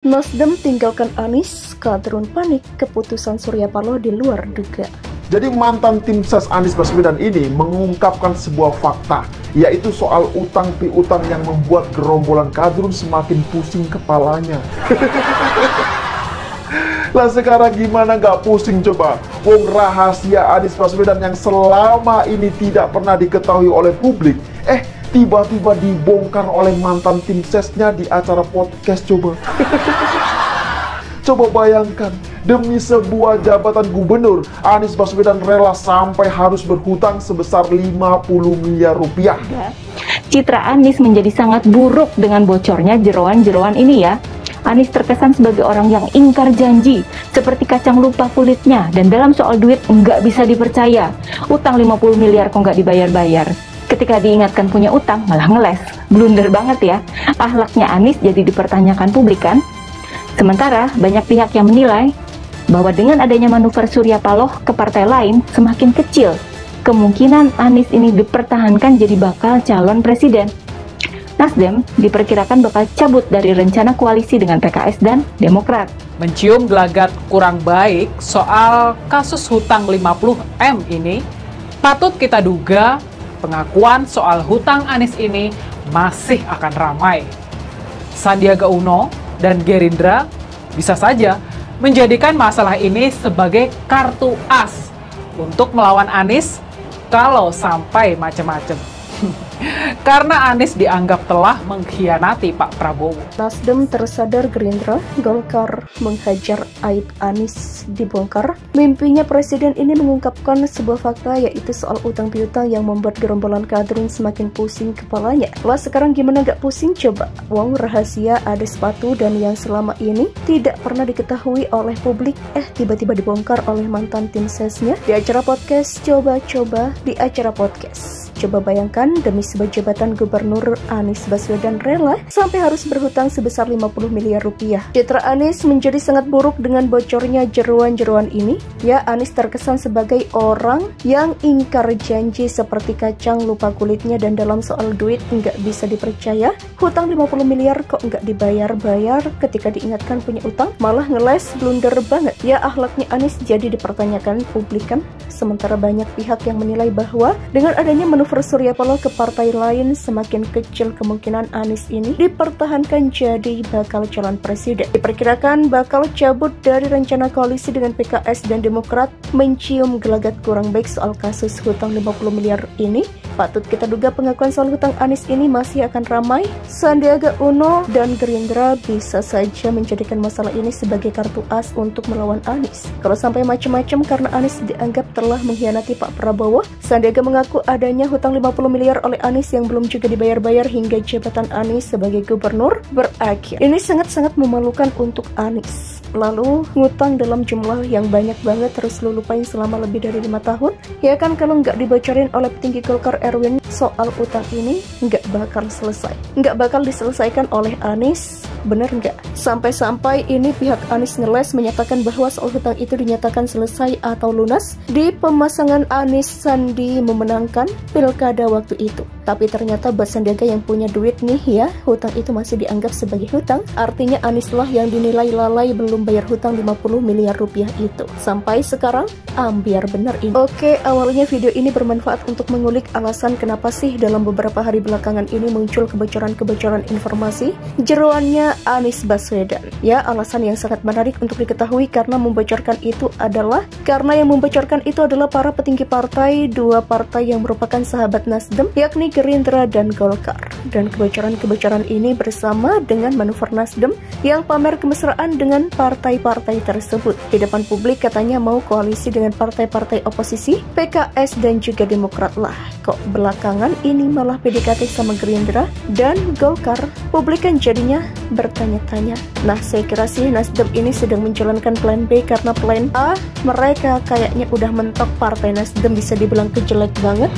Nasdem tinggalkan Anies, kadrun panik, keputusan Surya Paloh di luar duga. Jadi mantan tim ses Anies Baswedan ini mengungkapkan sebuah fakta, yaitu soal utang piutang yang membuat gerombolan kadrun semakin pusing kepalanya. Lah sekarang gimana nggak pusing coba? Wong rahasia Anies Baswedan yang selama ini tidak pernah diketahui oleh publik, tiba-tiba dibongkar oleh mantan tim sesnya di acara podcast coba. Coba bayangkan, demi sebuah jabatan gubernur, Anies Baswedan rela sampai harus berhutang sebesar 50 miliar rupiah. Citra Anies menjadi sangat buruk dengan bocornya jeroan-jeroan ini ya. Anies terkesan sebagai orang yang ingkar janji, seperti kacang lupa kulitnya, dan dalam soal duit nggak bisa dipercaya. Utang 50 miliar kok nggak dibayar-bayar. Ketika diingatkan punya utang, malah ngeles. Blunder banget ya. Akhlaknya Anies jadi dipertanyakan publik kan? Sementara banyak pihak yang menilai bahwa dengan adanya manuver Surya Paloh ke partai lain semakin kecil kemungkinan Anies ini dipertahankan jadi bakal calon presiden. Nasdem diperkirakan bakal cabut dari rencana koalisi dengan PKS dan Demokrat. Mencium gelagat kurang baik soal kasus hutang 50M ini, patut kita duga pengakuan soal hutang Anies ini masih akan ramai. Sandiaga Uno dan Gerindra bisa saja menjadikan masalah ini sebagai kartu as untuk melawan Anies kalau sampai macam-macam. Karena Anies dianggap telah mengkhianati Pak Prabowo. Nasdem tersadar Gerindra, Golkar menghajar aib Anies dibongkar. Mimpinya presiden ini mengungkapkan sebuah fakta, yaitu soal utang piutang yang membuat gerombolan kadrun semakin pusing kepalanya. Lah sekarang gimana gak pusing coba? Wong rahasia ada sepatu dan yang selama ini tidak pernah diketahui oleh publik, tiba-tiba dibongkar oleh mantan tim sesnya di acara podcast. Coba di acara podcast. Coba bayangkan, demi sebuah jabatan gubernur, Anies Baswedan rela sampai harus berhutang sebesar 50 miliar rupiah. Citra Anies menjadi sangat buruk dengan bocornya jeroan-jeroan ini. Ya, Anies terkesan sebagai orang yang ingkar janji seperti kacang lupa kulitnya, dan dalam soal duit nggak bisa dipercaya. Hutang 50 miliar kok nggak dibayar-bayar, ketika diingatkan punya utang malah ngeles, blunder banget. Ya, akhlaknya Anies jadi dipertanyakan publik kan. Sementara banyak pihak yang menilai bahwa dengan adanya manuver Surya Paloh ke partai lain, semakin kecil kemungkinan Anies ini dipertahankan jadi bakal calon presiden. Diperkirakan bakal cabut dari rencana koalisi dengan PKS dan Demokrat. Mencium gelagat kurang baik soal kasus hutang 50 miliar ini. Patut kita duga pengakuan soal hutang Anies ini masih akan ramai. Sandiaga Uno dan Gerindra bisa saja menjadikan masalah ini sebagai kartu as untuk melawan Anies. Kalau sampai macam-macam karena Anies dianggap telah mengkhianati Pak Prabowo, Sandiaga mengaku adanya hutang 50 miliar oleh Anies yang belum juga dibayar-bayar hingga jabatan Anies sebagai gubernur berakhir. Ini sangat-sangat memalukan untuk Anies. Lalu ngutang dalam jumlah yang banyak banget terus lu lupain selama lebih dari 5 tahun. Ya kan, kalau nggak dibocorin oleh petinggi Golkar Erwin, soal utang ini nggak bakal selesai. Nggak bakal diselesaikan oleh Anies. Bener nggak? Sampai-sampai ini pihak Anies ngeles menyatakan bahwa soal hutang itu dinyatakan selesai atau lunas di pemasangan Anies Sandi memenangkan pilkada waktu itu. Tapi ternyata buat Sandiaga yang punya duit nih ya, hutang itu masih dianggap sebagai hutang. Artinya Anies lah yang dinilai lalai belum bayar hutang 50 miliar rupiah itu. Sampai sekarang, ambiar bener ini. Oke, awalnya video ini bermanfaat untuk mengulik alasan kenapa sih dalam beberapa hari belakangan ini muncul kebocoran-kebocoran informasi jeroannya Anies Baswedan. Ya, alasan yang sangat menarik untuk diketahui karena membocorkan itu adalah para petinggi partai, dua partai yang merupakan sahabat Nasdem, yakni Gerindra dan Golkar. Dan kebocoran-kebocoran ini bersama dengan manuver Nasdem yang pamer kemesraan dengan partai-partai tersebut. Di depan publik katanya mau koalisi dengan partai-partai oposisi, PKS dan juga Demokrat lah. Kok belakangan ini malah PDKT sama Gerindra dan Golkar? Publik kan jadinya bertanya-tanya. Nah, saya kira sih Nasdem ini sedang menjalankan plan B, karena plan A mereka kayaknya udah mentok. Partai Nasdem bisa dibilang kejelek banget.